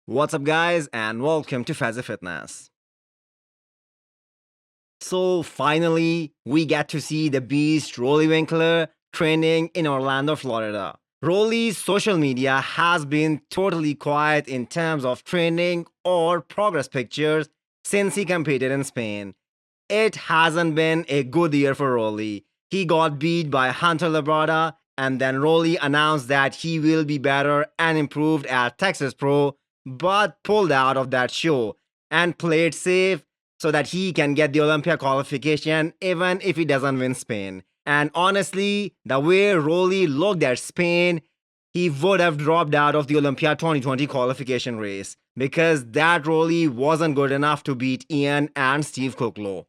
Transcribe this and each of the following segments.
What's up, guys, and welcome to Fazi Fitness. So, finally, we get to see the beast Roelly Winklarr training in Orlando, Florida. Roelly's social media has been totally quiet in terms of training or progress pictures since he competed in Spain. It hasn't been a good year for Roelly. He got beat by Hunter Labrada, and then Roelly announced that he will be better and improved at Texas Pro, but pulled out of that show and played safe so that he can get the Olympia qualification even if he doesn't win Spain. And honestly, the way Roelly looked at Spain, he would have dropped out of the Olympia 2020 qualification race because that Roelly wasn't good enough to beat Ian and Steve Kuclo.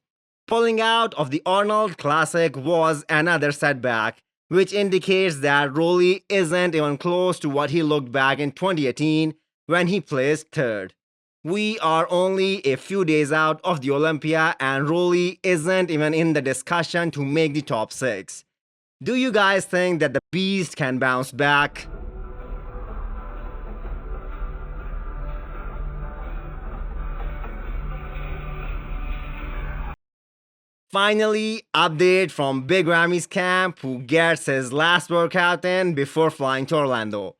Pulling out of the Arnold Classic was another setback, which indicates that Roelly isn't even close to what he looked back in 2018 when he placed third. We are only a few days out of the Olympia and Roelly isn't even in the discussion to make the top 6. Do you guys think that the beast can bounce back? Finally, update from Big Ramy's camp, who gets his last workout in before flying to Orlando.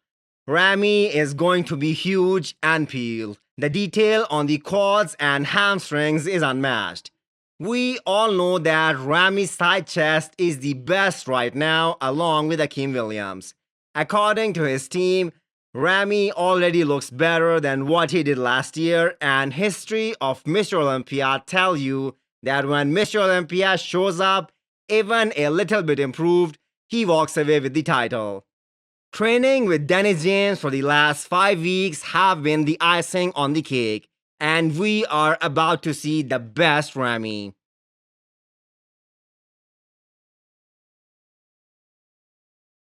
Ramy is going to be huge and peeled. The detail on the quads and hamstrings is unmatched. We all know that Ramy's side chest is the best right now, along with Akeem Williams. According to his team, Ramy already looks better than what he did last year, and history of Mr. Olympia tell you that when Mr. Olympia shows up, even a little bit improved, he walks away with the title. Training with Dennis James for the last 5 weeks have been the icing on the cake, and we are about to see the best Ramy.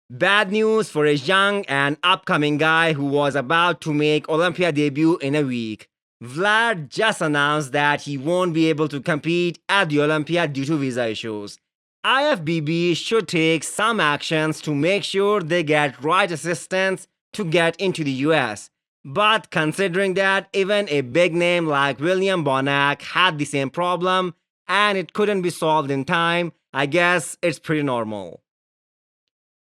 Bad news for a young and upcoming guy who was about to make Olympia debut in a week. Vlad just announced that he won't be able to compete at the Olympia due to visa issues. IFBB should take some actions to make sure they get right assistance to get into the US. But considering that even a big name like William Bonac had the same problem and it couldn't be solved in time, I guess it's pretty normal.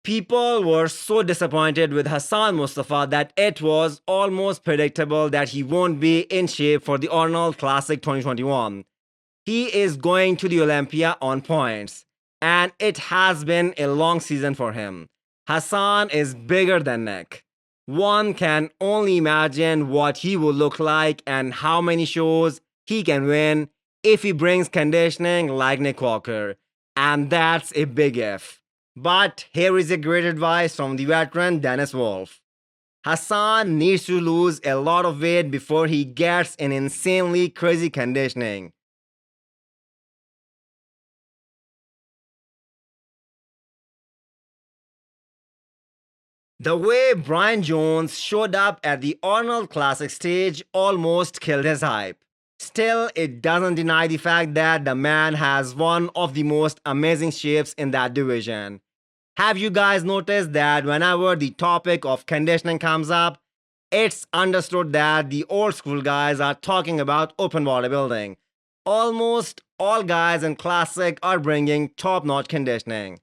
People were so disappointed with Hassan Mostafa that it was almost predictable that he won't be in shape for the Arnold Classic 2021. He is going to the Olympia on points, and it has been a long season for him. Hassan is bigger than Nick. One can only imagine what he will look like and how many shows he can win if he brings conditioning like Nick Walker, and that's a big if. But here is a great advice from the veteran Dennis Wolf. Hassan needs to lose a lot of weight before he gets in insanely crazy conditioning. The way Bryan Jones showed up at the Arnold Classic stage almost killed his hype. Still, it doesn't deny the fact that the man has one of the most amazing shapes in that division. Have you guys noticed that whenever the topic of conditioning comes up, it's understood that the old school guys are talking about open bodybuilding? Almost all guys in Classic are bringing top-notch conditioning.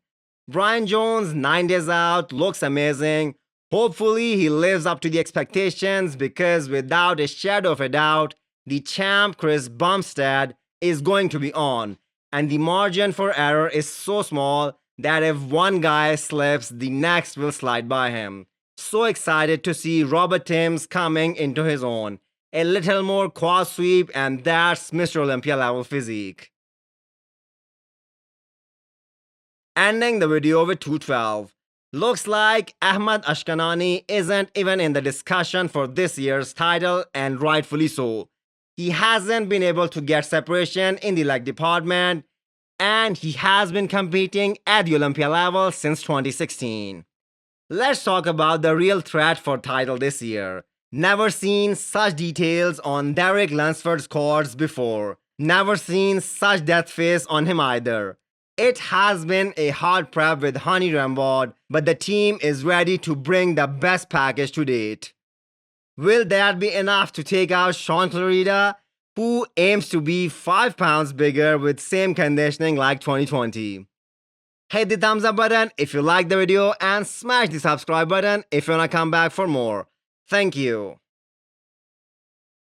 Bryan Jones, 9 days out, looks amazing. Hopefully, he lives up to the expectations because without a shadow of a doubt, the champ Chris Bumstead is going to be on, and the margin for error is so small that if one guy slips, the next will slide by him. So excited to see Robert Timms coming into his own. A little more quad sweep and that's Mr. Olympia level physique. Ending the video with 212. Looks like Ahmad Ashkanani isn't even in the discussion for this year's title, and rightfully so. He hasn't been able to get separation in the leg department, and he has been competing at the Olympia level since 2016. Let's talk about the real threat for title this year. Never seen such details on Derek Lunsford's quads before. Never seen such death face on him either. It has been a hard prep with Honey Rambod, but the team is ready to bring the best package to date. Will that be enough to take out Sean Clarida, who aims to be 5 pounds bigger with same conditioning like 2020? Hit the thumbs up button if you like the video and smash the subscribe button if you wanna come back for more. Thank you.